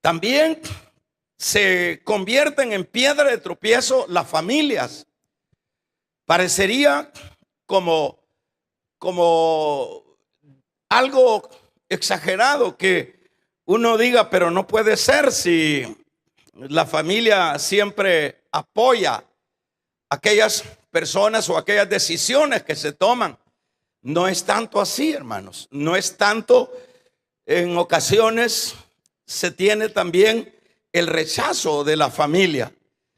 También se convierten en piedra de tropiezo las familias. Parecería como algo exagerado que uno diga, pero no puede ser si la familia siempre apoya aquellas personas o aquellas decisiones que se toman. No es tanto así, hermanos. No es tanto. En ocasiones se tiene también el rechazo de la familia.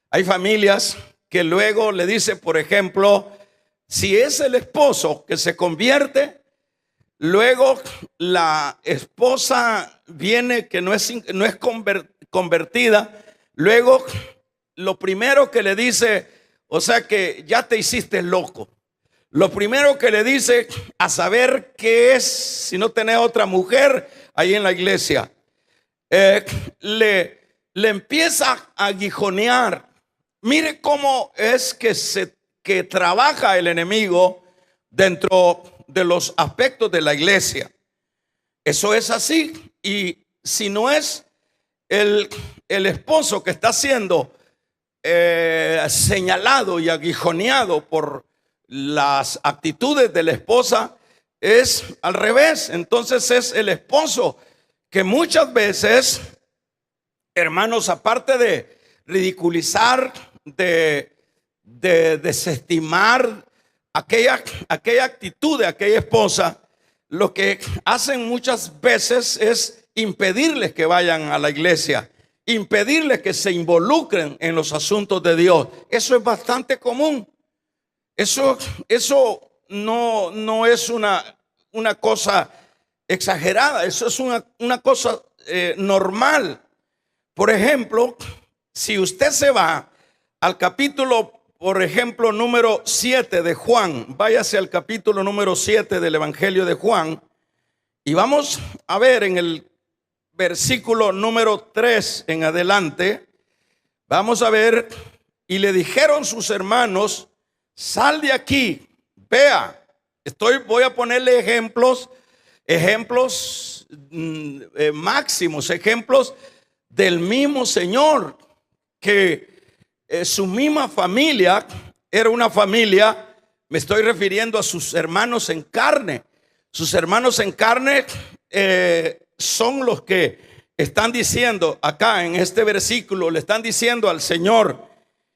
Hay familias que luego le dice, por ejemplo, si es el esposo que se convierte, luego la esposa viene que no es convertida, luego lo primero que le dice, o sea que ya te hiciste loco. Lo primero que le dice, a saber qué es, si no tenés otra mujer ahí en la iglesia, le empieza a aguijonear. Mire cómo es que trabaja el enemigo dentro de los aspectos de la iglesia. Eso es así. Y si no es el esposo que está siendo señalado y aguijoneado por las actitudes de la esposa, es al revés. Entonces es el esposo que muchas veces, hermanos, aparte de ridiculizar, de desestimar aquella actitud de aquella esposa, lo que hacen muchas veces es impedirles que vayan a la iglesia, impedirles que se involucren en los asuntos de Dios. Eso es bastante común. Eso no es una cosa exagerada, eso es una cosa normal. Por ejemplo, si usted se va al capítulo, por ejemplo, número 7 de Juan, váyase al capítulo número 7 del Evangelio de Juan, y vamos a ver en el versículo número 3 en adelante, vamos a ver, y le dijeron sus hermanos, sal de aquí, vea, voy a ponerle ejemplos máximos, ejemplos del mismo Señor, que su misma familia era una familia, me estoy refiriendo a sus hermanos en carne. Sus hermanos en carne son los que están diciendo acá en este versículo, le están diciendo al Señor,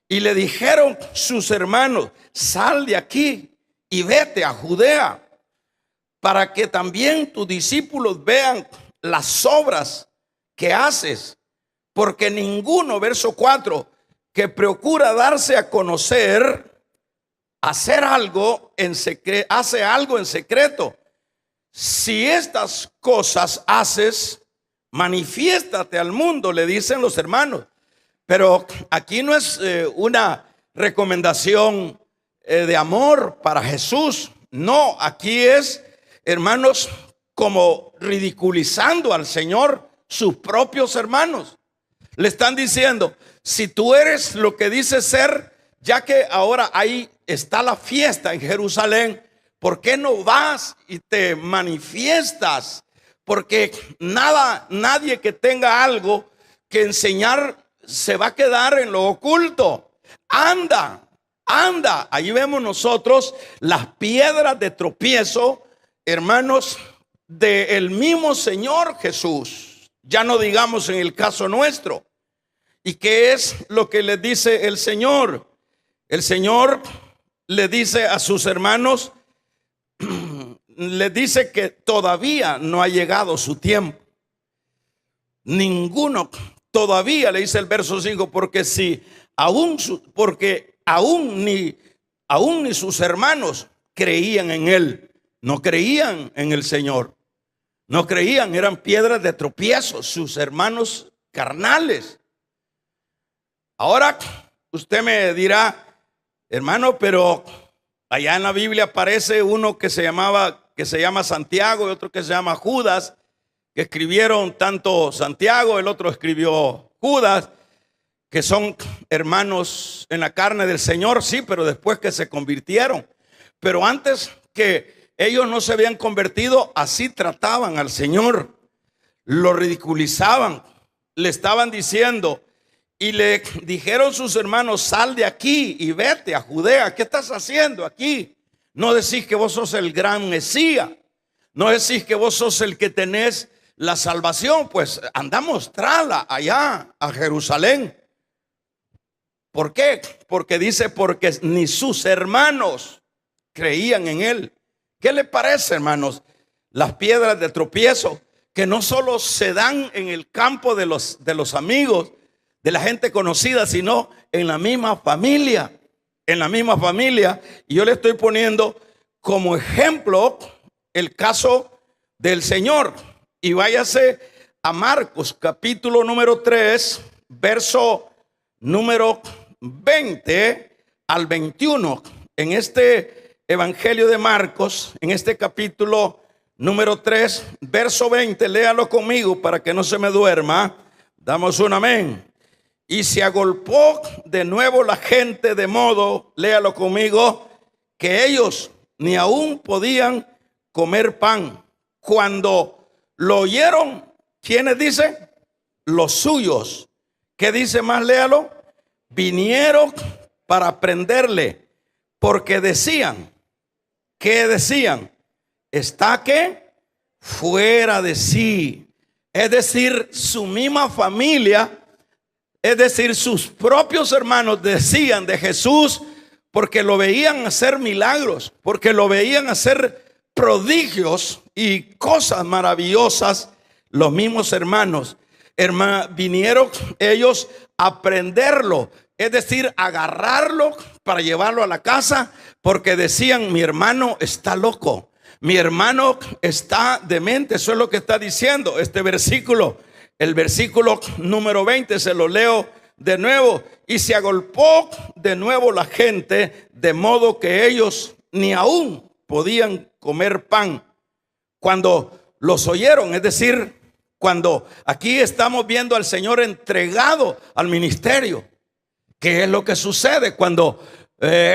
y le dijeron sus hermanos, sal de aquí y vete a Judea, para que también tus discípulos vean las obras que haces, porque ninguno, verso 4, que procura darse a conocer, hace algo en secreto. Si estas cosas haces, manifiéstate al mundo, le dicen los hermanos. Pero aquí no es una recomendación de amor para Jesús. No, aquí es, hermanos, como ridiculizando al Señor, sus propios hermanos. Le están diciendo, si tú eres lo que dices ser, ya que ahora ahí está la fiesta en Jerusalén, ¿por qué no vas y te manifiestas? Porque nadie que tenga algo que enseñar se va a quedar en lo oculto. Anda. Ahí vemos nosotros las piedras de tropiezo, hermanos, del mismo Señor Jesús. Ya no digamos en el caso nuestro. ¿Y qué es lo que le dice el Señor? El Señor le dice a sus hermanos, le dice que todavía no ha llegado su tiempo. Ninguno todavía, le dice el verso 5, porque aún ni sus hermanos creían en él, no creían en el Señor, no creían, eran piedras de tropiezo, sus hermanos carnales. Ahora usted me dirá, hermano, pero allá en la Biblia aparece uno que se llama Santiago y otro que se llama Judas, que escribieron tanto Santiago, el otro escribió Judas, que son hermanos en la carne del Señor, sí, pero después que se convirtieron. Pero antes que ellos no se habían convertido, así trataban al Señor, lo ridiculizaban. le estaban diciendo y le dijeron sus hermanos: sal de aquí y vete a Judea. ¿Qué estás haciendo aquí? No decís que vos sos el gran Mesías, no decís que vos sos el que tenés la salvación. Pues anda a mostrarla allá a Jerusalén. ¿Por qué? Porque dice, porque ni sus hermanos creían en él. ¿Qué le parece, hermanos? Las piedras de tropiezo que no solo se dan en el campo de los amigos, de la gente conocida, sino en la misma familia. En la misma familia. Y yo le estoy poniendo como ejemplo el caso del Señor. Y váyase a Marcos capítulo número 3, verso número 20 al 21. En este evangelio de Marcos, en este capítulo número 3, verso 20, léalo conmigo para que no se me duerma. Damos un amén. Y se agolpó de nuevo la gente, de modo, léalo conmigo, que ellos ni aún podían comer pan. Cuando lo oyeron, ¿quiénes dicen? Los suyos. ¿Qué dice más? Léalo. Vinieron para prenderle, porque decían, ¿qué decían? Está que fuera de sí. Es decir, su misma familia, es decir, sus propios hermanos decían de Jesús, porque lo veían hacer milagros, porque lo veían hacer prodigios y cosas maravillosas. Los mismos hermanos vinieron ellos a prenderlo, es decir, agarrarlo para llevarlo a la casa, porque decían: mi hermano está loco, mi hermano está demente. Eso es lo que está diciendo este versículo. El versículo número 20 se lo leo de nuevo. Y se agolpó de nuevo la gente, de modo que ellos ni aún podían comer pan. Cuando los oyeron, es decir, cuando aquí estamos viendo al Señor entregado al ministerio. ¿Qué es lo que sucede cuando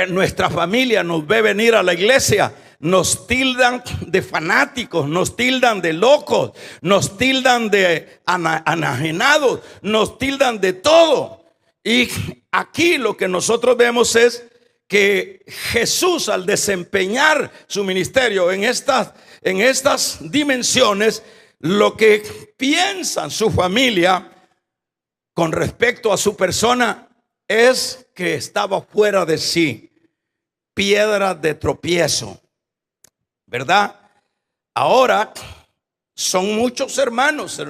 nuestra familia nos ve venir a la iglesia? Nos tildan de fanáticos, nos tildan de locos, nos tildan de enajenados, nos tildan de todo. Y aquí lo que nosotros vemos es que Jesús, al desempeñar su ministerio en estas dimensiones, lo que piensan su familia con respecto a su persona es que estaba fuera de sí, piedra de tropiezo, ¿verdad? Ahora son muchos hermanos,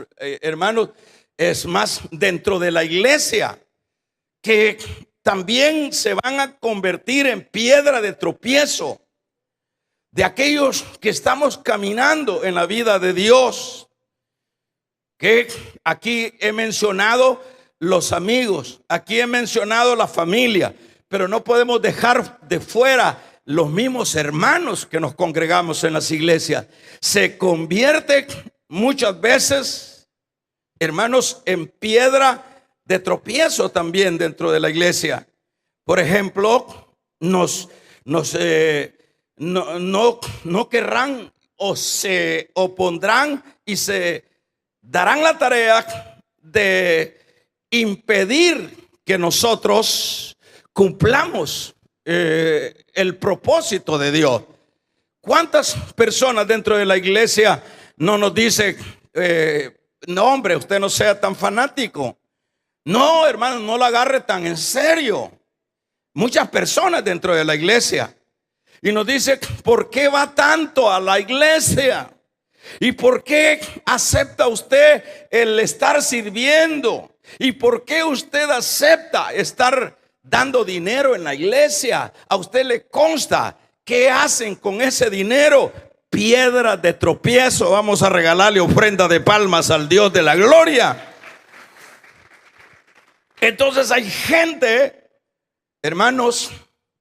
es más, dentro de la iglesia, que también se van a convertir en piedra de tropiezo de aquellos que estamos caminando en la vida de Dios. Que aquí he mencionado los amigos, aquí he mencionado la familia, pero no podemos dejar de fuera los mismos hermanos que nos congregamos en las iglesias. Se convierte muchas veces, hermanos, en piedra de tropiezo también dentro de la iglesia. Por ejemplo, no querrán o se opondrán y se darán la tarea de impedir que nosotros cumplamos el propósito de Dios. ¿Cuántas personas dentro de la iglesia no nos dicen: no, hombre, usted no sea tan fanático? No, hermano, no lo agarre tan en serio. Muchas personas dentro de la iglesia. Y nos dice: ¿por qué va tanto a la iglesia? ¿Y por qué acepta usted el estar sirviendo? ¿Y por qué usted acepta estar dando dinero en la iglesia? ¿A usted le consta qué hacen con ese dinero? Piedra de tropiezo. Vamos a regalarle ofrenda de palmas al Dios de la gloria. Entonces hay gente, hermanos,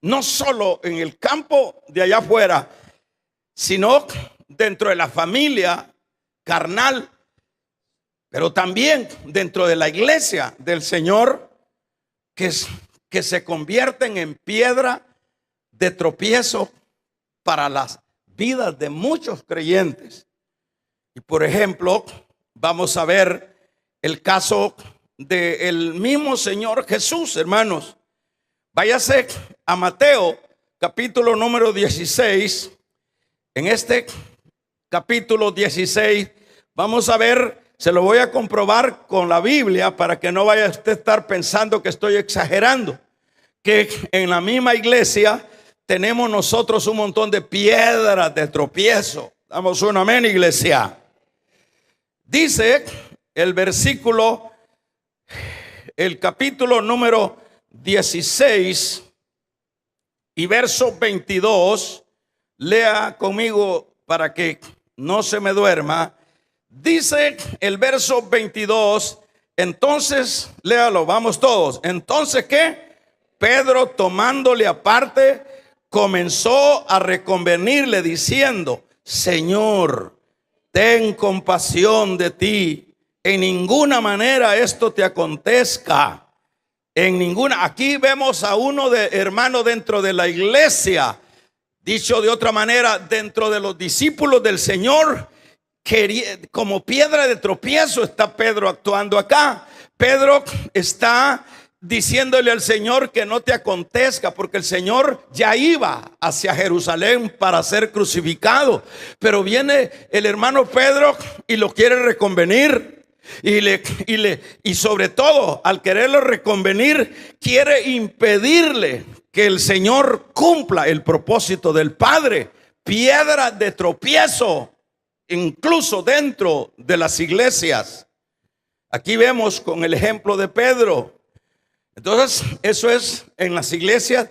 no solo en el campo de allá afuera, sino dentro de la familia carnal, pero también dentro de la iglesia del Señor, que se convierten en piedra de tropiezo para las vidas de muchos creyentes. Y por ejemplo, vamos a ver el caso del mismo Señor Jesús, hermanos. Váyase a Mateo, capítulo número 16. En este capítulo 16 vamos a ver, se lo voy a comprobar con la Biblia para que no vaya usted a estar pensando que estoy exagerando, que en la misma iglesia tenemos nosotros un montón de piedras de tropiezo. Damos un amén, iglesia. Dice el versículo, el capítulo número 16 y verso 22. Lea conmigo para que no se me duerma. Dice el verso 22. Entonces, léalo, vamos todos. Entonces, ¿qué? Pedro, tomándole aparte, comenzó a reconvenirle diciendo: Señor, ten compasión de ti, en ninguna manera esto te acontezca. En ninguna. Aquí vemos a uno de hermano dentro de la iglesia, dicho de otra manera, dentro de los discípulos del Señor, como piedra de tropiezo está Pedro actuando acá. Pedro está diciéndole al Señor que no te acontezca, porque el Señor ya iba hacia Jerusalén para ser crucificado, pero viene el hermano Pedro y lo quiere reconvenir. Y sobre todo, al quererlo reconvenir, quiere impedirle que el Señor cumpla el propósito del Padre. Piedra de tropiezo, incluso dentro de las iglesias. Aquí vemos con el ejemplo de Pedro. Entonces, eso es en las iglesias.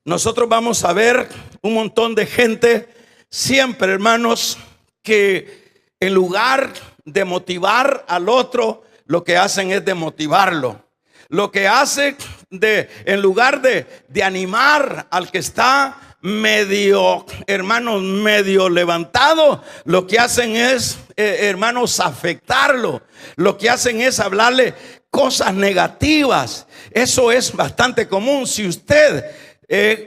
Nosotros vamos a ver un montón de gente siempre, hermanos, que en lugar de motivar al otro, lo que hacen es demotivarlo. Lo que hace en lugar de animar al que está medio, hermanos, medio levantado, lo que hacen es, hermanos, afectarlo. Lo que hacen es hablarle cosas negativas. Eso es bastante común. Si usted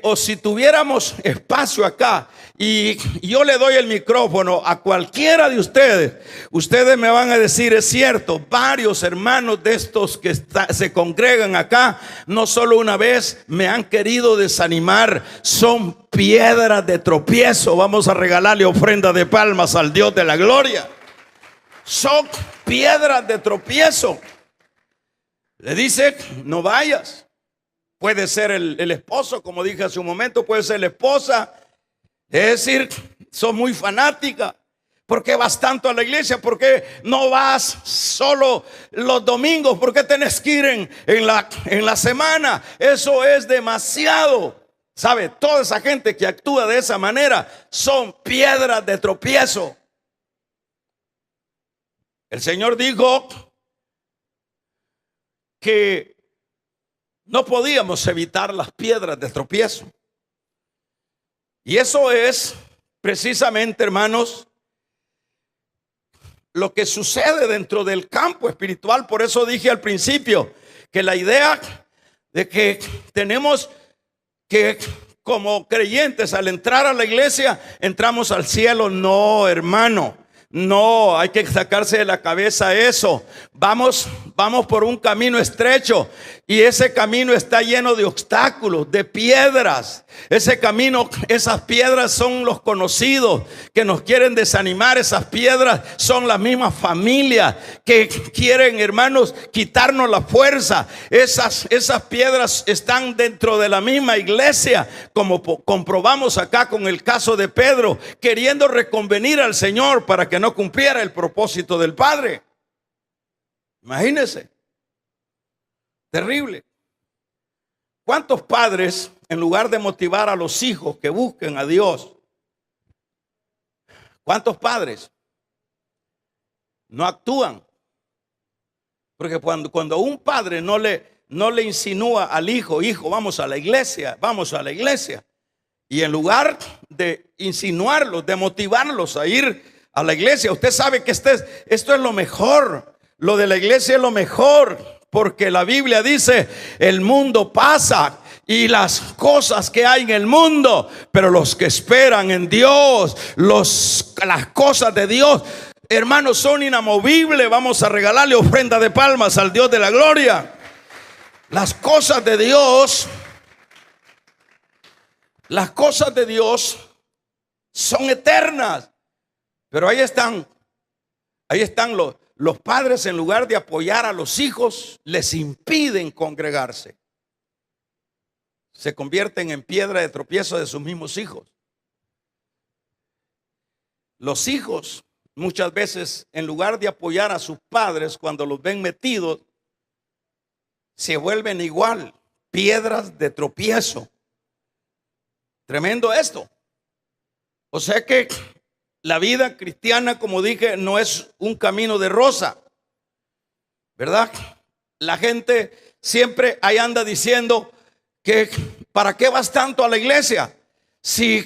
o si tuviéramos espacio acá y yo le doy el micrófono a cualquiera de ustedes me van a decir: es cierto, varios hermanos de estos que se congregan acá, no solo una vez me han querido desanimar. Son piedras de tropiezo. Vamos a regalarle ofrenda de palmas al Dios de la gloria. Son piedras de tropiezo. Le dice: no vayas. Puede ser el esposo, como dije hace un momento, puede ser la esposa. Es decir, sos muy fanática. ¿Por qué vas tanto a la iglesia? ¿Por qué no vas solo los domingos? ¿Por qué tenés que ir en la semana? Eso es demasiado. ¿Sabe? Toda esa gente que actúa de esa manera son piedras de tropiezo. El Señor dijo que no podíamos evitar las piedras de tropiezo. Y eso es precisamente, hermanos, lo que sucede dentro del campo espiritual. Por eso dije al principio que la idea de que tenemos que, como creyentes, al entrar a la iglesia, entramos al cielo. No, hermano. No, hay que sacarse de la cabeza eso. Vamos por un camino estrecho y ese camino está lleno de obstáculos, de piedras. Ese camino, esas piedras son los conocidos que nos quieren desanimar. Esas piedras son las mismas familias que quieren, hermanos, quitarnos la fuerza. Esas piedras están dentro de la misma iglesia, como comprobamos acá con el caso de Pedro, queriendo reconvenir al Señor para que no cumpliera el propósito del Padre. Imagínense. Terrible. ¿Cuántos padres, en lugar de motivar a los hijos que busquen a Dios, cuántos padres no actúan? Porque cuando un padre no le insinúa al hijo: hijo, vamos a la iglesia, y en lugar de insinuarlos, de motivarlos a ir a la iglesia, usted sabe que esto es lo mejor. Lo de la iglesia es lo mejor, porque la Biblia dice: el mundo pasa y las cosas que hay en el mundo, pero los que esperan en Dios, las cosas de Dios hermanos, son inamovibles. Vamos a regalarle ofrenda de palmas al Dios de la gloria. Las cosas de Dios son eternas. Pero ahí están los padres, en lugar de apoyar a los hijos, les impiden congregarse. Se convierten en piedra de tropiezo de sus mismos hijos. Los hijos muchas veces, en lugar de apoyar a sus padres cuando los ven metidos, se vuelven igual, piedras de tropiezo. Tremendo esto. O sea que la vida cristiana, como dije, no es un camino de rosa, ¿verdad? La gente siempre ahí anda diciendo que ¿para qué vas tanto a la iglesia? Si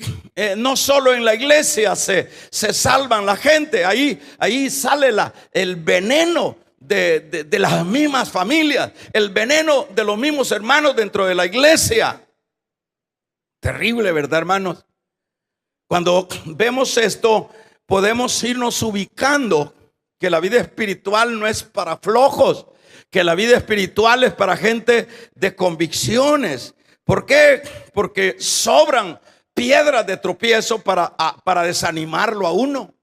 no solo en la iglesia se salvan la gente, ahí sale el veneno de las mismas familias, el veneno de los mismos hermanos dentro de la iglesia. Terrible, ¿verdad, hermanos? Cuando vemos esto, podemos irnos ubicando que la vida espiritual no es para flojos, que la vida espiritual es para gente de convicciones. ¿Por qué? Porque sobran piedras de tropiezo para desanimarlo a uno.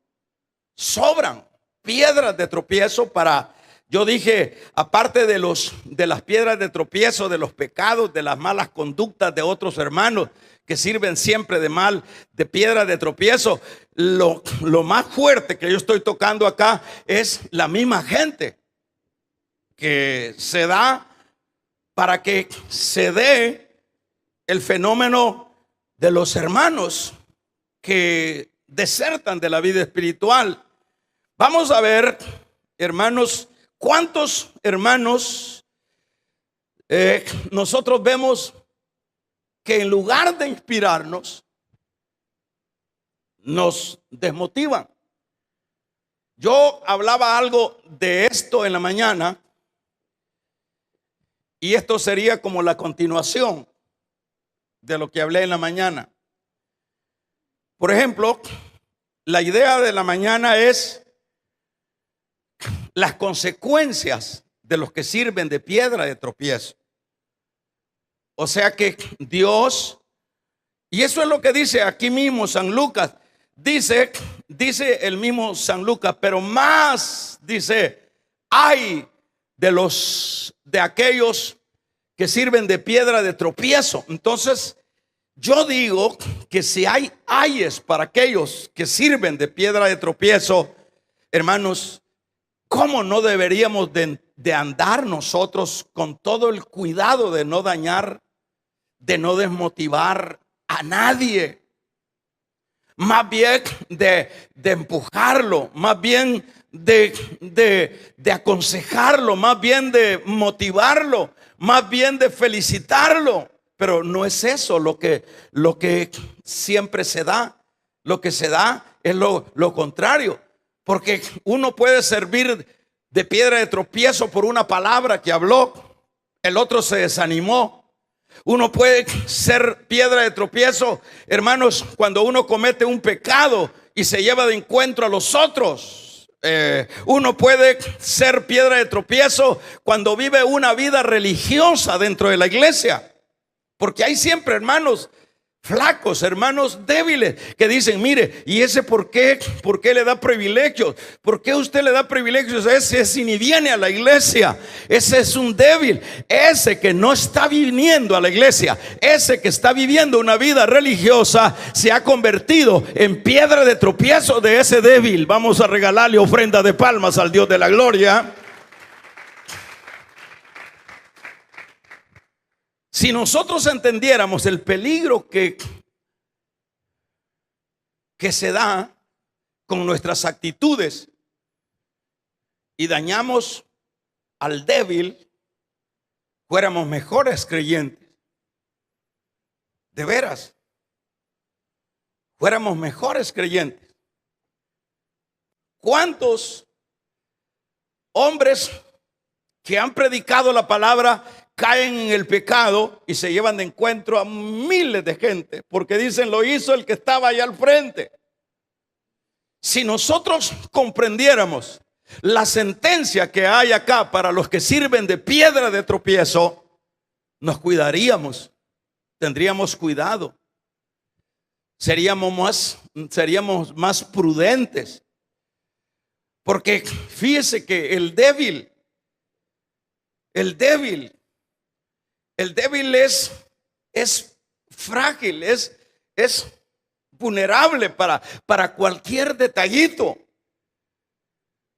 Sobran piedras de tropiezo para, yo dije, aparte de las piedras de tropiezo, de los pecados, de las malas conductas de otros hermanos que sirven siempre de piedra de tropiezo, lo más fuerte que yo estoy tocando acá es la misma gente que se da para que se dé el fenómeno de los hermanos que desertan de la vida espiritual. Vamos a ver, hermanos, cuántos hermanos nosotros vemos que en lugar de inspirarnos, nos desmotivan. Yo hablaba algo de esto en la mañana, y esto sería como la continuación de lo que hablé en la mañana. Por ejemplo, la idea de la mañana es las consecuencias de los que sirven de piedra de tropiezo. O sea que Dios, y eso es lo que dice aquí mismo San Lucas, dice el mismo San Lucas, pero más dice, hay de aquellos que sirven de piedra de tropiezo. Entonces, yo digo que si hay ayes para aquellos que sirven de piedra de tropiezo, hermanos, ¿cómo no deberíamos de andar nosotros con todo el cuidado de no dañar, de no desmotivar a nadie? Más bien de empujarlo, más bien de aconsejarlo, más bien de motivarlo, más bien de felicitarlo. Pero no es eso lo que siempre se da. Lo que se da es lo contrario. Porque uno puede servir de piedra de tropiezo por una palabra que habló, el otro se desanimó. Uno puede ser piedra de tropiezo, hermanos, cuando uno comete un pecado y se lleva de encuentro a los otros. Uno puede ser piedra de tropiezo cuando vive una vida religiosa dentro de la iglesia. Porque hay siempre hermanos flacos, hermanos débiles que dicen, mire, ¿y ese por qué le da privilegios? ¿Por qué usted le da privilegios a ese si ni viene a la iglesia? Ese es un débil. Ese que no está viniendo a la iglesia, ese que está viviendo una vida religiosa, se ha convertido en piedra de tropiezo de ese débil. Vamos a regalarle ofrenda de palmas al Dios de la gloria. Si nosotros entendiéramos el peligro que se da con nuestras actitudes y dañamos al débil, fuéramos mejores creyentes. De veras, fuéramos mejores creyentes. ¿Cuántos hombres que han predicado la palabra caen en el pecado y se llevan de encuentro a miles de gente porque dicen, lo hizo el que estaba allá al frente? Si nosotros comprendiéramos la sentencia que hay acá para los que sirven de piedra de tropiezo, nos cuidaríamos, tendríamos cuidado, seríamos más prudentes. Porque fíjese que el débil es frágil, es vulnerable para cualquier detallito.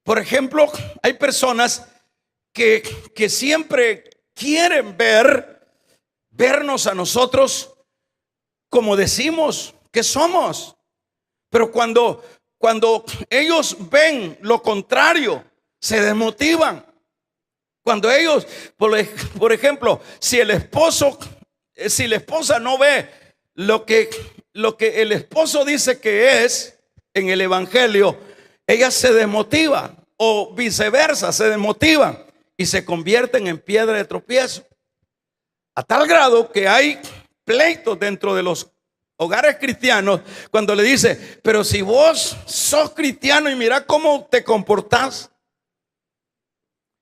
Por ejemplo, hay personas que siempre quieren vernos a nosotros como decimos que somos. Pero cuando ellos ven lo contrario, se desmotivan. Cuando ellos, por ejemplo, si la esposa no ve lo que el esposo dice que es en el evangelio, ella se desmotiva, o viceversa, se desmotivan y se convierten en piedra de tropiezo. A tal grado que hay pleitos dentro de los hogares cristianos cuando le dice: pero si vos sos cristiano y mira cómo te comportás,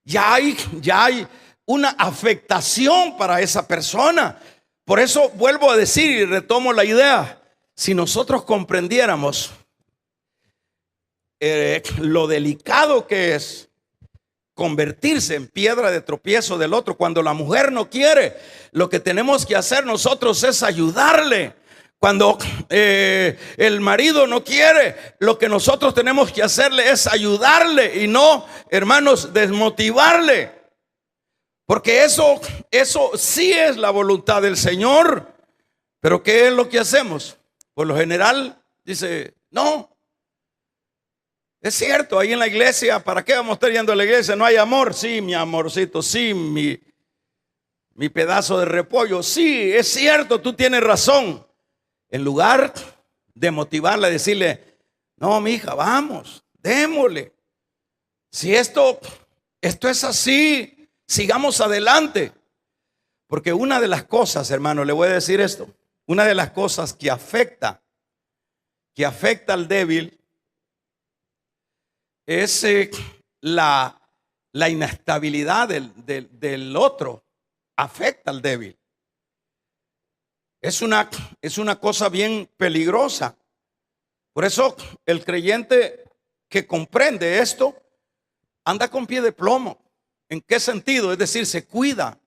ya hay una afectación para esa persona. Por eso vuelvo a decir y retomo la idea: si nosotros comprendiéramos lo delicado que es convertirse en piedra de tropiezo del otro, cuando la mujer no quiere, lo que tenemos que hacer nosotros es ayudarle. Cuando el marido no quiere, lo que nosotros tenemos que hacerle es ayudarle y no, hermanos, desmotivarle. Porque eso sí es la voluntad del Señor. Pero ¿qué es lo que hacemos? Por lo general dice: no, es cierto, ahí en la iglesia, ¿para qué vamos a estar yendo a la iglesia? No hay amor. Sí, mi amorcito, sí, mi pedazo de repollo. Sí, es cierto, tú tienes razón. En lugar de motivarla, decirle: no, mi hija, vamos, démosle. Si esto es así, sigamos adelante. Porque una de las cosas, hermano, le voy a decir esto: una de las cosas que afecta al débil es la inestabilidad del otro. Afecta al débil. Es una cosa bien peligrosa. Por eso el creyente que comprende esto anda con pie de plomo. ¿En qué sentido? Es decir, se cuida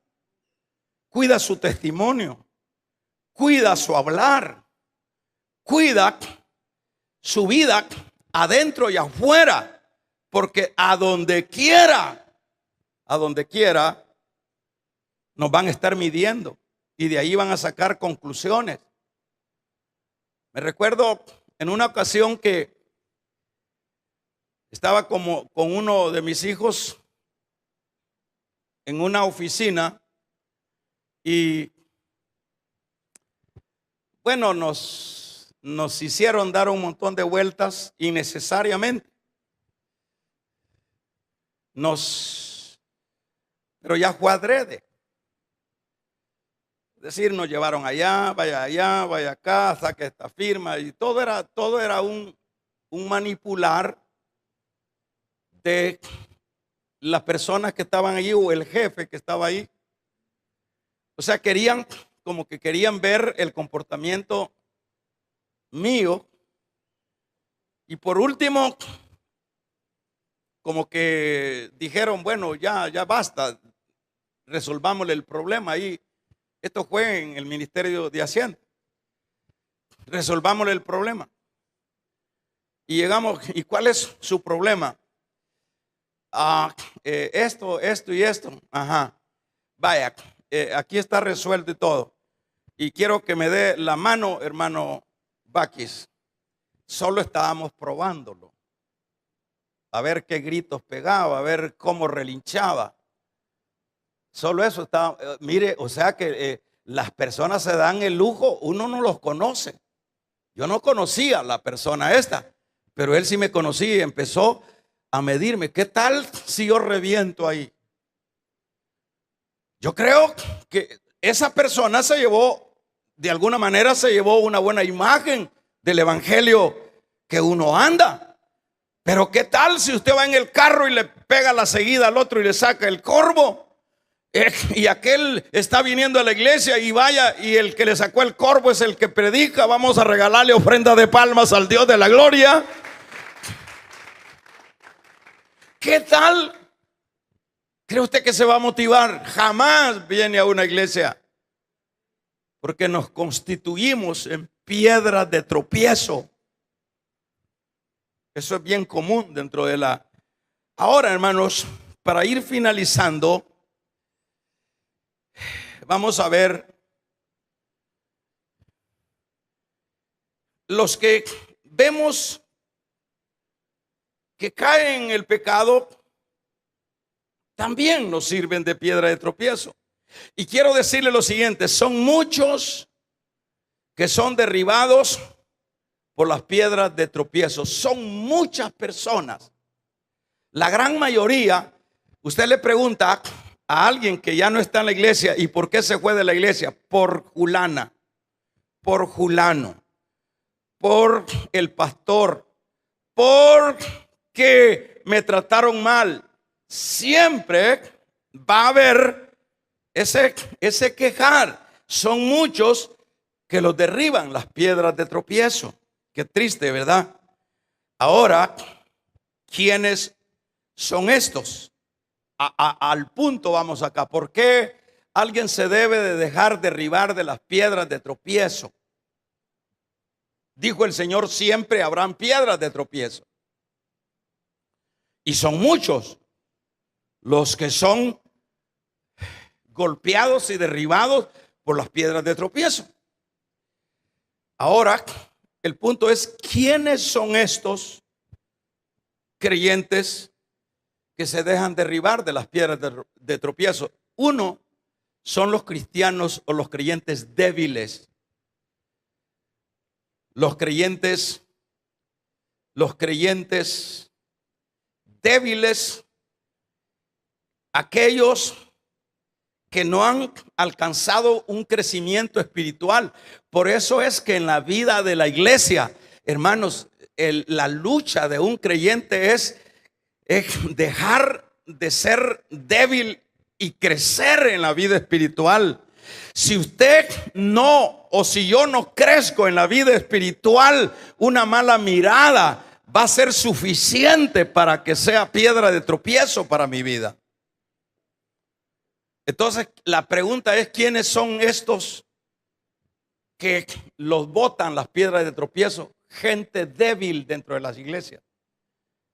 su testimonio, cuida su hablar, cuida su vida adentro y afuera. Porque a donde quiera nos van a estar midiendo y de ahí van a sacar conclusiones. Me recuerdo en una ocasión que estaba con uno de mis hijos en una oficina y bueno, nos hicieron dar un montón de vueltas innecesariamente. Pero ya fue adrede. Es decir, nos llevaron allá, vaya acá, saque esta firma, y todo era un manipular de las personas que estaban allí o el jefe que estaba ahí. O sea, querían ver el comportamiento mío. Y por último, como que dijeron: bueno, ya basta, resolvámosle el problema ahí. Esto fue en el Ministerio de Hacienda. Resolvámosle el problema. Y llegamos: ¿y cuál es su problema? Esto y esto. Ajá. Vaya, aquí está resuelto y todo. Y quiero que me dé la mano, hermano Bakis. Solo estábamos probándolo. A ver qué gritos pegaba, a ver cómo relinchaba. Solo eso estaba. Mire, o sea que las personas se dan el lujo, uno no los conoce. Yo no conocía a la persona esta, pero él sí me conocía y empezó a medirme. ¿Qué tal si yo reviento ahí? Yo creo que esa persona de alguna manera se llevó una buena imagen del evangelio que uno anda. Pero ¿qué tal si usted va en el carro y le pega la seguida al otro y le saca el corvo? Y aquel está viniendo a la iglesia y vaya, y el que le sacó el corvo es el que predica. Vamos a regalarle ofrenda de palmas al Dios de la gloria. ¿Qué tal? ¿Cree usted que se va a motivar? Jamás viene a una iglesia, porque nos constituimos en piedras de tropiezo. Eso es bien común dentro de la... Ahora, hermanos, para ir finalizando, vamos a ver los que vemos que caen en el pecado, también nos sirven de piedra de tropiezo. Y quiero decirle lo siguiente: son muchos que son derribados por las piedras de tropiezo. Son muchas personas. La gran mayoría, usted le pregunta a alguien que ya no está en la iglesia, ¿y por qué se fue de la iglesia? Por Julana, por Julano, por el pastor, porque me trataron mal. Siempre va a haber ese quejar. Son muchos que los derriban las piedras de tropiezo. Qué triste, ¿verdad? Ahora, ¿quiénes son estos? Al punto vamos acá. ¿Por qué alguien se debe de dejar derribar de las piedras de tropiezo? Dijo el Señor: siempre habrán piedras de tropiezo. Y son muchos los que son golpeados y derribados por las piedras de tropiezo. Ahora, el punto es: ¿quiénes son estos creyentes que se dejan derribar de las piedras de tropiezo? Uno, son los cristianos o los creyentes débiles. Los creyentes débiles, aquellos que no han alcanzado un crecimiento espiritual. Por eso es que en la vida de la iglesia, hermanos, la lucha de un creyente es dejar de ser débil y crecer en la vida espiritual. Si usted no, o si yo no crezco en la vida espiritual, una mala mirada va a ser suficiente para que sea piedra de tropiezo para mi vida. Entonces la pregunta es: ¿quiénes son estos que los botan las piedras de tropiezo? Gente débil dentro de las iglesias,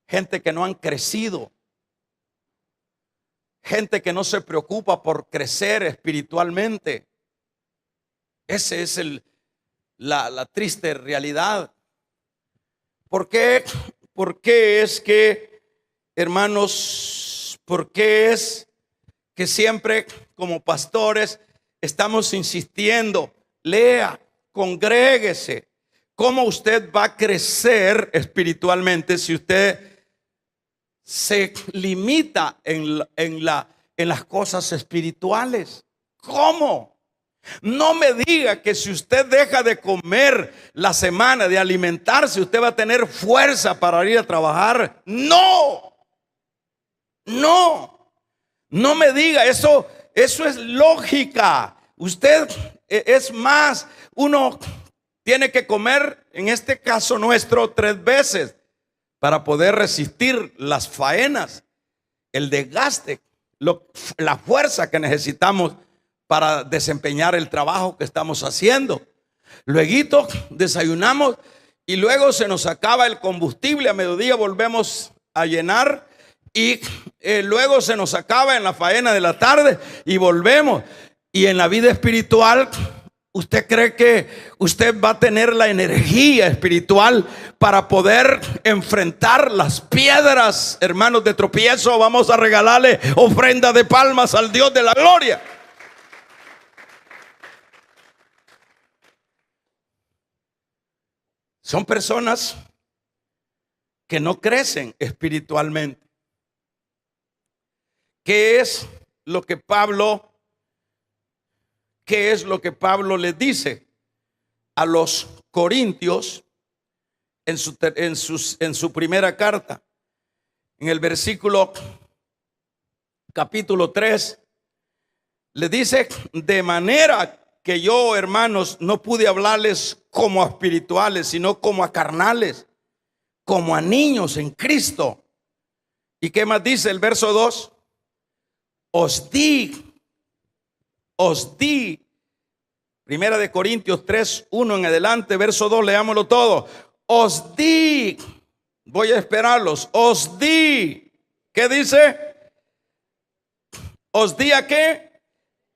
gente que no han crecido, gente que no se preocupa por crecer espiritualmente. Esa es la triste realidad. ¿Por qué? ¿Por qué es que, hermanos, por qué es que siempre como pastores estamos insistiendo? Lea, congréguese. ¿Cómo usted va a crecer espiritualmente si usted se limita en las cosas espirituales? ¿Cómo? No me diga que si usted deja de comer la semana, de alimentarse, usted va a tener fuerza para ir a trabajar. No, no me diga eso. Eso es lógica. Usted, es más, uno tiene que comer, en este caso nuestro, 3 veces para poder resistir las faenas, el desgaste, la fuerza que necesitamos para desempeñar el trabajo que estamos haciendo. Luego desayunamos y luego se nos acaba el combustible. A mediodía volvemos a llenar y luego se nos acaba en la faena de la tarde y volvemos. Y en la vida espiritual, ¿usted cree que usted va a tener la energía espiritual para poder enfrentar las piedras, hermanos, de tropiezo? Vamos a regalarle ofrenda de palmas al Dios de la gloria. Son personas que no crecen espiritualmente. ¿Qué es lo que Pablo les dice a los corintios? en su primera carta, en el versículo capítulo 3, le dice: de manera que yo, hermanos, no pude hablarles como a espirituales, sino como a carnales, como a niños en Cristo. ¿Y qué más dice el verso 2? Os di, Primera de Corintios 3, 1 en adelante, verso 2, leámoslo todo. Os di, voy a esperarlos, os di, ¿qué dice? Os di ¿a qué?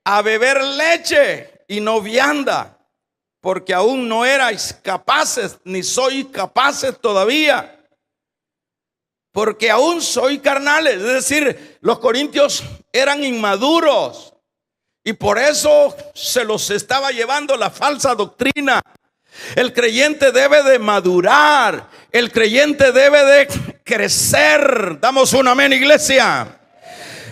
A beber leche y no vianda, porque aún no erais capaces, ni sois capaces todavía, porque aún soy carnales. Es decir, los corintios eran inmaduros y por eso se los estaba llevando la falsa doctrina. El creyente debe de madurar, el creyente debe de crecer. Damos un amén, iglesia.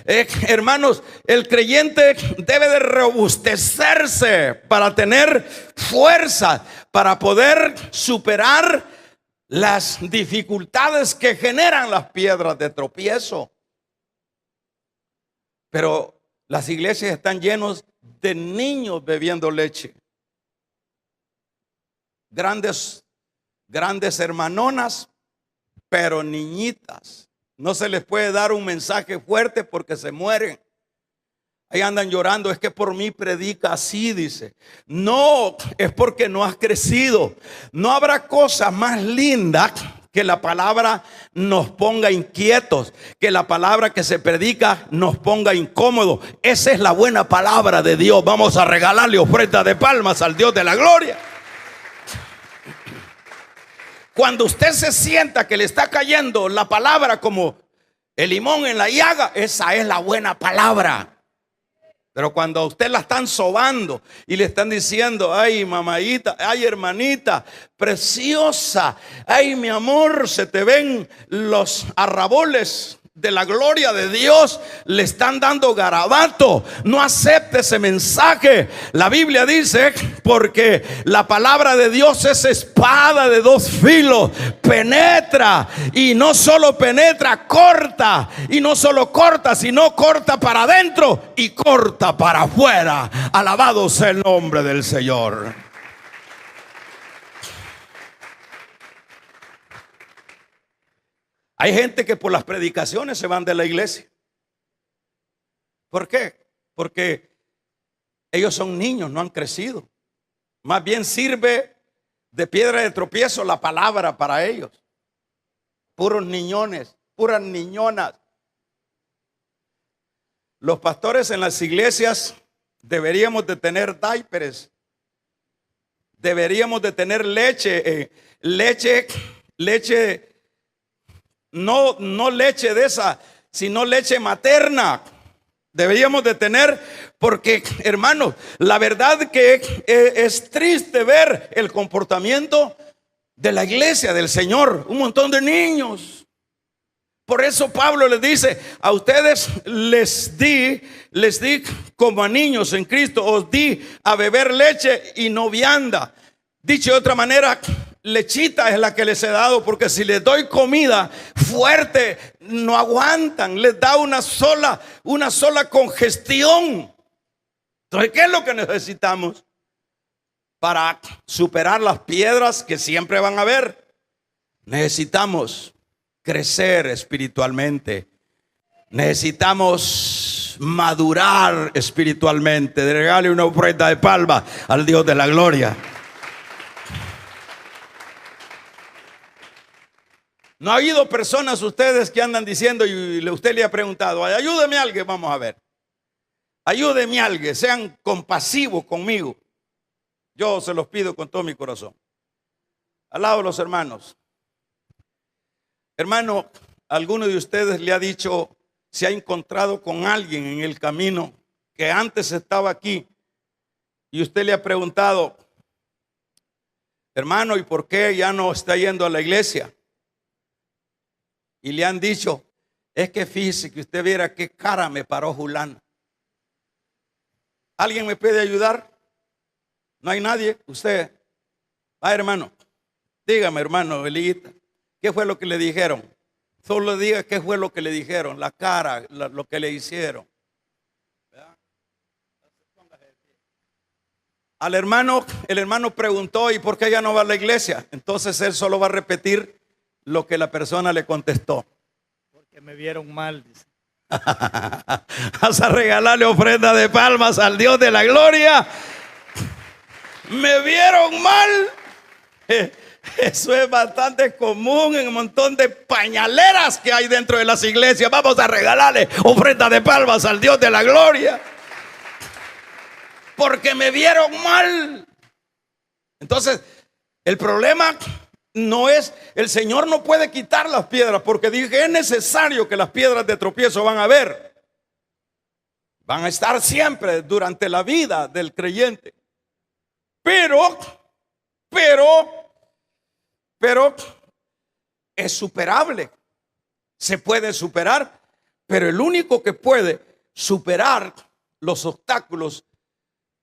Hermanos, el creyente debe de robustecerse para tener fuerza, para poder superar las dificultades que generan las piedras de tropiezo. Pero las iglesias están llenas de niños bebiendo leche. Grandes hermanonas, pero niñitas. No se les puede dar un mensaje fuerte porque se mueren. Ahí andan llorando, es que por mí predica así, dice. No, es porque no has crecido. No habrá cosa más linda que la palabra nos ponga inquietos, que la palabra que se predica nos ponga incómodos. Esa es la buena palabra de Dios. Vamos a regalarle ofrenda de palmas al Dios de la gloria. Cuando usted se sienta que le está cayendo la palabra como el limón en la llaga, esa es la buena palabra. Pero cuando a usted la están sobando y le están diciendo: ay, mamadita, ay, hermanita preciosa, ay, mi amor, se te ven los arraboles de la gloria de Dios, le están dando garabato. No acepte ese mensaje. La Biblia dice: porque la palabra de Dios es espada de dos filos, penetra, y no solo penetra, corta, y no solo corta, sino corta para adentro y corta para afuera. Alabado sea el nombre del Señor. Hay gente que por las predicaciones se van de la iglesia. ¿Por qué? Porque ellos son niños, no han crecido. Más bien sirve de piedra de tropiezo la palabra para ellos. Puros niñones, puras niñonas. Los pastores en las iglesias deberíamos de tener diapers. Deberíamos de tener leche, no leche de esa, sino leche materna. Deberíamos de tener, porque, hermanos, la verdad que es triste ver el comportamiento de la iglesia del Señor. Un montón de niños. Por eso Pablo les dice: a ustedes les di como a niños en Cristo, os di a beber leche y no vianda. Dicho de otra manera, lechita es la que les he dado, porque si les doy comida fuerte no aguantan, les da una sola congestión. Entonces, ¿qué es lo que necesitamos para superar las piedras que siempre van a haber? Necesitamos crecer espiritualmente. Necesitamos madurar espiritualmente. Regale una ofrenda de palma al Dios de la gloria. ¿No ha habido personas ustedes que andan diciendo y usted le ha preguntado: ayúdeme a alguien? Vamos a ver. Ayúdeme a alguien, sean compasivos conmigo. Yo se los pido con todo mi corazón. Al lado de los hermanos. Hermano, ¿alguno de ustedes le ha dicho, se ha encontrado con alguien en el camino que antes estaba aquí y usted le ha preguntado: hermano, ¿y por qué ya no está yendo a la iglesia? Y le han dicho: es que fíjese que usted viera qué cara me paró Julano. ¿Alguien me puede ayudar? No hay nadie. Usted, hermano, Dígame, hermano Elita, ¿qué fue lo que le dijeron? Solo diga qué fue lo que le dijeron, la cara, lo que le hicieron. Al hermano, el hermano preguntó, ¿y por qué ella no va a la iglesia? Entonces él solo va a repetir lo que la persona le contestó. Porque me vieron mal, dice. Vas a regalarle ofrenda de palmas al Dios de la gloria. Me vieron mal. Eso es bastante común en un montón de pañaleras que hay dentro de las iglesias. Vamos a regalarle ofrenda de palmas al Dios de la gloria. Porque me vieron mal. Entonces, el problema no es, el Señor no puede quitar las piedras, porque dije, es necesario que las piedras de tropiezo van a haber. Van a estar siempre durante la vida del creyente. Pero es superable. Se puede superar, pero el único que puede superar los obstáculos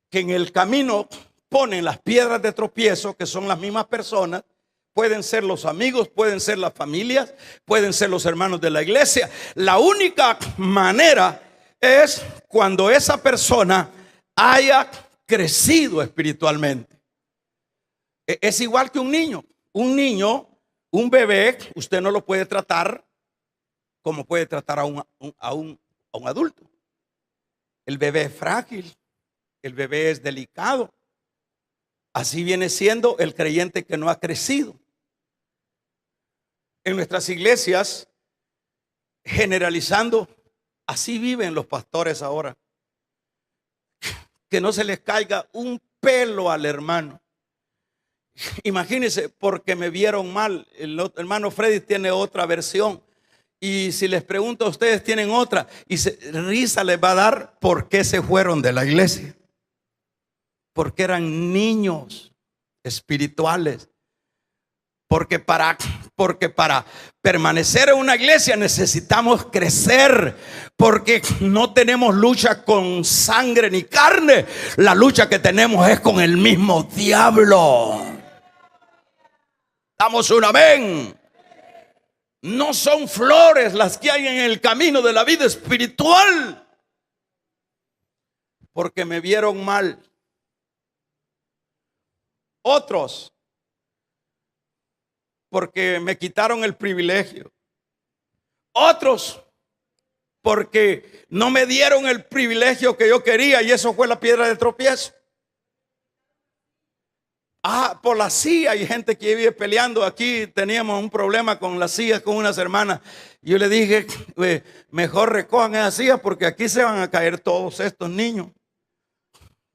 que en el camino ponen las piedras de tropiezo, que son las mismas personas, pueden ser los amigos, pueden ser las familias, pueden ser los hermanos de la iglesia. La única manera es cuando esa persona haya crecido espiritualmente. Es igual que un niño. Un bebé, usted no lo puede tratar como puede tratar a un adulto. El bebé es frágil, el bebé es delicado. Así viene siendo el creyente que no ha crecido. En nuestras iglesias, generalizando, así viven los pastores ahora. Que no se les caiga un pelo al hermano. Imagínense, porque me vieron mal. El hermano Freddy tiene otra versión. Y si les pregunto a ustedes, tienen otra. Y risa les va a dar por qué se fueron de la iglesia. Porque eran niños espirituales. Porque para permanecer en una iglesia necesitamos crecer. Porque no tenemos lucha con sangre ni carne. La lucha que tenemos es con el mismo diablo. Damos un amén. No son flores las que hay en el camino de la vida espiritual. Porque me vieron mal. Otros, porque me quitaron el privilegio. Otros, porque no me dieron el privilegio que yo quería, y eso fue la piedra de tropiezo. Por la silla. Hay gente que vive peleando. Aquí teníamos un problema con las sillas con unas hermanas. Yo le dije, mejor recojan esas sillas porque aquí se van a caer todos estos niños,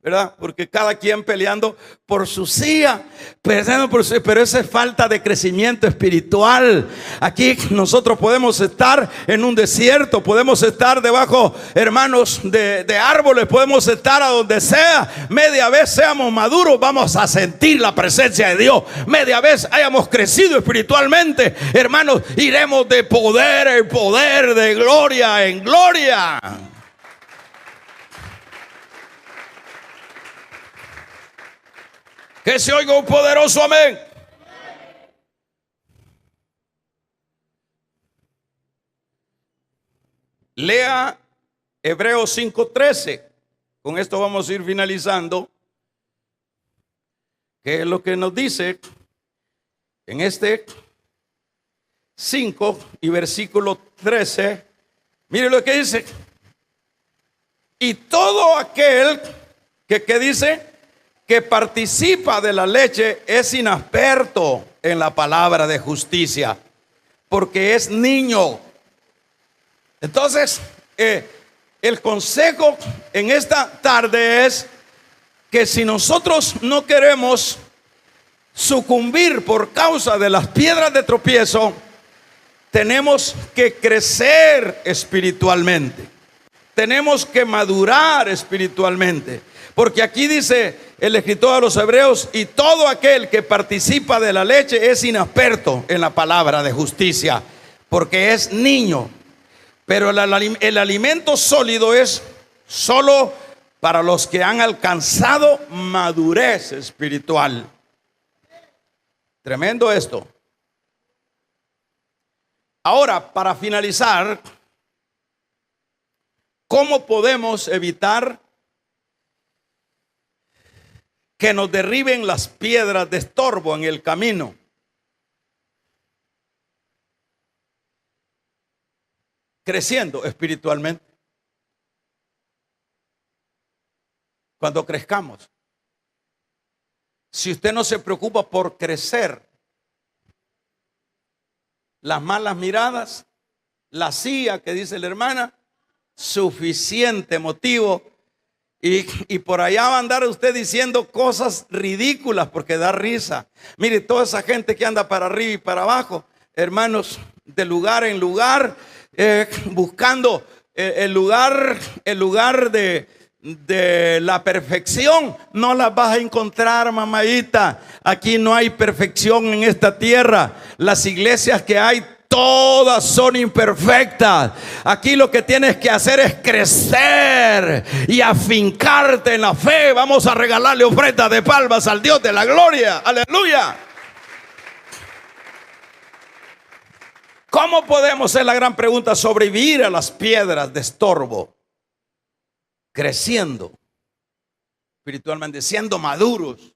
¿verdad? Porque cada quien peleando por su silla, pero esa es falta de crecimiento espiritual. Aquí nosotros podemos estar en un desierto, podemos estar debajo, hermanos, de árboles, podemos estar a donde sea. Media vez seamos maduros, vamos a sentir la presencia de Dios. Media vez hayamos crecido espiritualmente, hermanos, iremos de poder en poder, de gloria en gloria. Que se oiga un poderoso amén. Lea Hebreos 5:13. Con esto vamos a ir finalizando. Que es lo que nos dice en este 5 y versículo 13. Mire lo que dice. Y todo aquel que dice que participa de la leche es inexperto en la palabra de justicia, porque es niño. Entonces, el consejo en esta tarde es que si nosotros no queremos sucumbir por causa de las piedras de tropiezo, tenemos que crecer espiritualmente. Tenemos que madurar espiritualmente. Porque aquí dice el escritor de los Hebreos, y todo aquel que participa de la leche es inexperto en la palabra de justicia, porque es niño. Pero el alimento sólido es solo para los que han alcanzado madurez espiritual. Tremendo esto. Ahora, para finalizar, ¿cómo podemos evitar que nos derriben las piedras de estorbo en el camino? Creciendo espiritualmente. Cuando crezcamos, si usted no se preocupa por crecer, las malas miradas, la silla que dice la hermana, suficiente motivo. Y por allá va a andar usted diciendo cosas ridículas porque da risa. Mire, toda esa gente que anda para arriba y para abajo, hermanos, de lugar en lugar, buscando el lugar de la perfección. No las vas a encontrar, mamadita. Aquí no hay perfección en esta tierra. Las iglesias que hay, todas son imperfectas. Aquí lo que tienes que hacer es crecer y afincarte en la fe. Vamos a regalarle ofrenda de palmas al Dios de la gloria. Aleluya. ¿Cómo podemos, es la gran pregunta, sobrevivir a las piedras de estorbo? Creciendo espiritualmente, siendo maduros.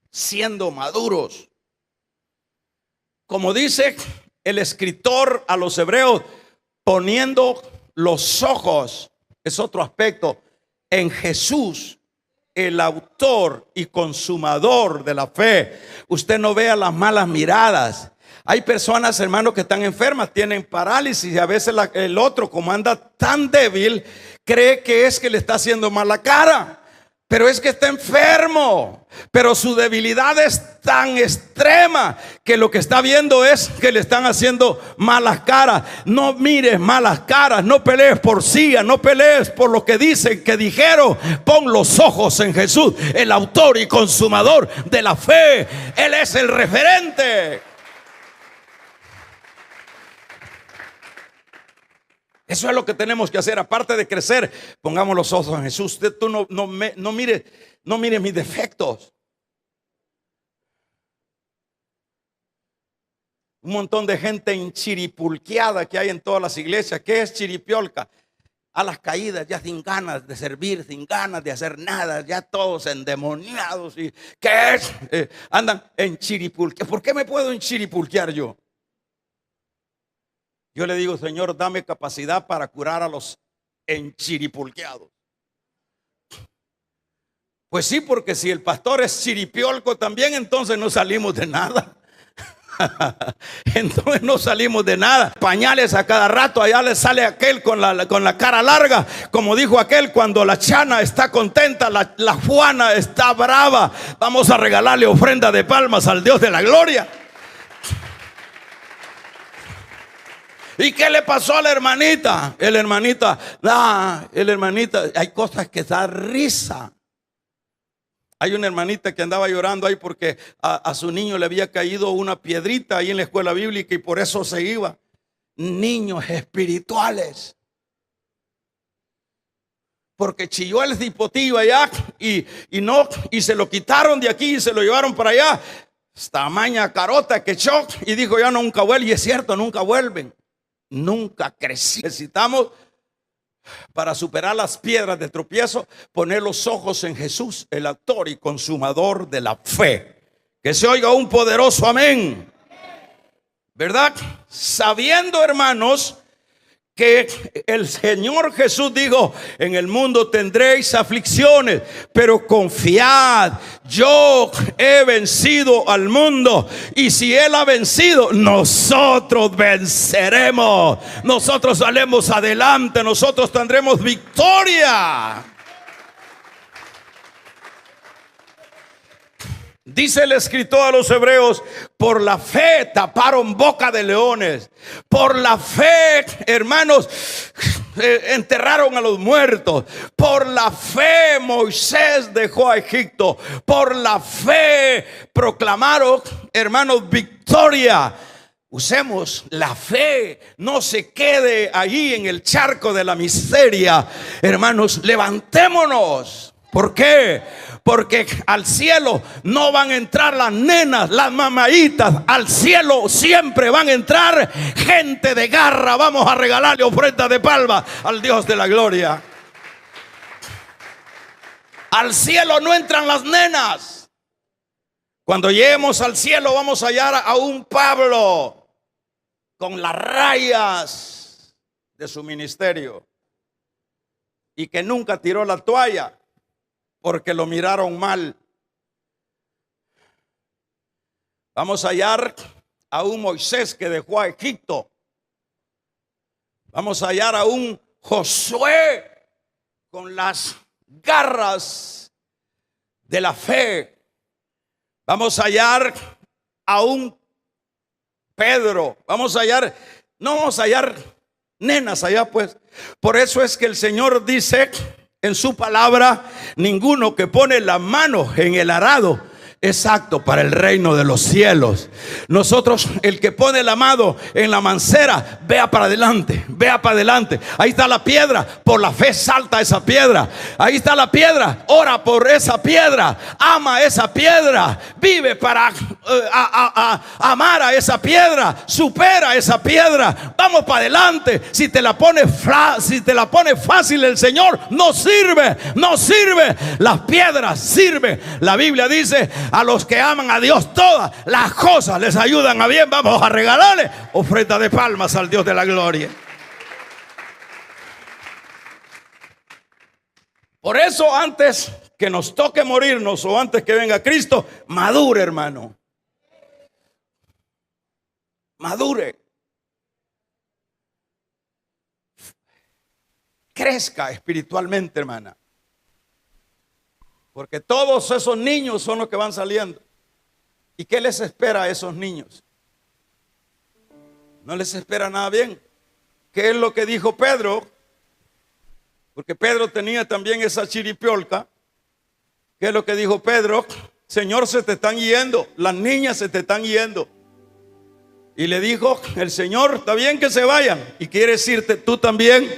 Siendo maduros. Como dice el escritor a los hebreos, poniendo los ojos, es otro aspecto, en Jesús, el autor y consumador de la fe. Usted no vea las malas miradas. Hay personas, hermanos, que están enfermas, tienen parálisis, y a veces el otro, como anda tan débil, cree que es que le está haciendo mala cara. Pero es que está enfermo. Pero su debilidad es tan extrema que lo que está viendo es que le están haciendo malas caras. No mires malas caras, no pelees por silla, no pelees por lo que dicen, que dijeron. Pon los ojos en Jesús, el autor y consumador de la fe. Él es el referente. Eso es lo que tenemos que hacer. Aparte de crecer, pongamos los ojos en Jesús. Tú no mires mis defectos. Un montón de gente enchiripulqueada que hay en todas las iglesias. ¿Qué es chiripiolca? A las caídas, ya sin ganas de servir, sin ganas de hacer nada, ya todos endemoniados. ¿Y qué es? Andan enchiripulqueados. ¿Por qué me puedo enchiripulquear yo? Yo le digo, Señor, dame capacidad para curar a los enchiripulqueados. Pues sí, porque si el pastor es chiripiolco también, entonces no salimos de nada. Entonces no salimos de nada. Pañales a cada rato. Allá le sale aquel con la cara larga. Como dijo aquel, cuando la chana está contenta, la Juana está brava. Vamos a regalarle ofrenda de palmas al Dios de la gloria. ¿Y qué le pasó a la hermanita? El hermanita, hay cosas que da risa. Hay una hermanita que andaba llorando ahí porque a su niño le había caído una piedrita ahí en la escuela bíblica y por eso se iba. Niños espirituales. Porque chilló el cipotillo allá y se lo quitaron de aquí y se lo llevaron para allá. Tamaña carota que echó y dijo ya nunca vuelve. Y es cierto, nunca vuelven. Nunca crecí. Necesitamos, para superar las piedras de tropiezo, poner los ojos en Jesús, el autor y consumador de la fe. Que se oiga un poderoso amén. ¿Verdad? Sabiendo, hermanos, que el Señor Jesús dijo: en el mundo tendréis aflicciones, pero confiad, yo he vencido al mundo. Y si Él ha vencido, nosotros venceremos. Nosotros salemos adelante, nosotros tendremos victoria. Dice el escritor a los hebreos: por la fe taparon boca de leones. Por la fe, hermanos, enterraron a los muertos. Por la fe Moisés dejó a Egipto. Por la fe proclamaron, hermanos, victoria. Usemos la fe, no se quede allí en el charco de la miseria. Hermanos, levantémonos. ¿Por qué? Porque al cielo no van a entrar las nenas, las mamaitas. Al cielo siempre van a entrar gente de garra. Vamos a regalarle ofrenda de palma al Dios de la gloria. Al cielo no entran las nenas. Cuando lleguemos al cielo vamos a hallar a un Pablo con las rayas de su ministerio y que nunca tiró la toalla porque lo miraron mal. Vamos a hallar a un Moisés que dejó a Egipto. Vamos a hallar a un Josué con las garras de la fe. Vamos a hallar a un Pedro. Vamos a hallar, no vamos a hallar nenas allá, pues. Por eso es que el Señor dice en su palabra: ninguno que pone la mano en el arado es apto para el reino de los cielos. Nosotros, el que pone la mano en la mancera, vea para adelante, vea para adelante. Ahí está la piedra, por la fe salta esa piedra. Ahí está la piedra, ora por esa piedra, ama esa piedra, vive para amar a esa piedra, supera esa piedra. Vamos para adelante. Si te la pone fácil el Señor, no sirve, no sirve. Las piedras sirven. La Biblia dice: a los que aman a Dios todas las cosas les ayudan a bien. Vamos a regalarle ofrenda de palmas al Dios de la gloria. Por eso, antes que nos toque morirnos o antes que venga Cristo, madure, hermano. Madure. Crezca espiritualmente, hermana. Porque todos esos niños son los que van saliendo. ¿Y qué les espera a esos niños? No les espera nada bien. ¿Qué es lo que dijo Pedro? Porque Pedro tenía también esa chiripiolca. ¿Qué es lo que dijo Pedro? Señor, se te están yendo, las niñas se te están yendo. Y le dijo el Señor: está bien que se vayan, y quieres irte tú también.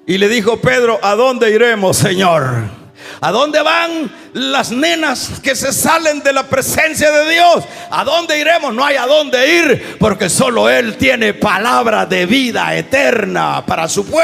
Y le dijo Pedro: ¿a dónde iremos, Señor? ¿A dónde van las nenas que se salen de la presencia de Dios? ¿A dónde iremos? No hay a dónde ir, porque solo Él tiene palabra de vida eterna para su pueblo.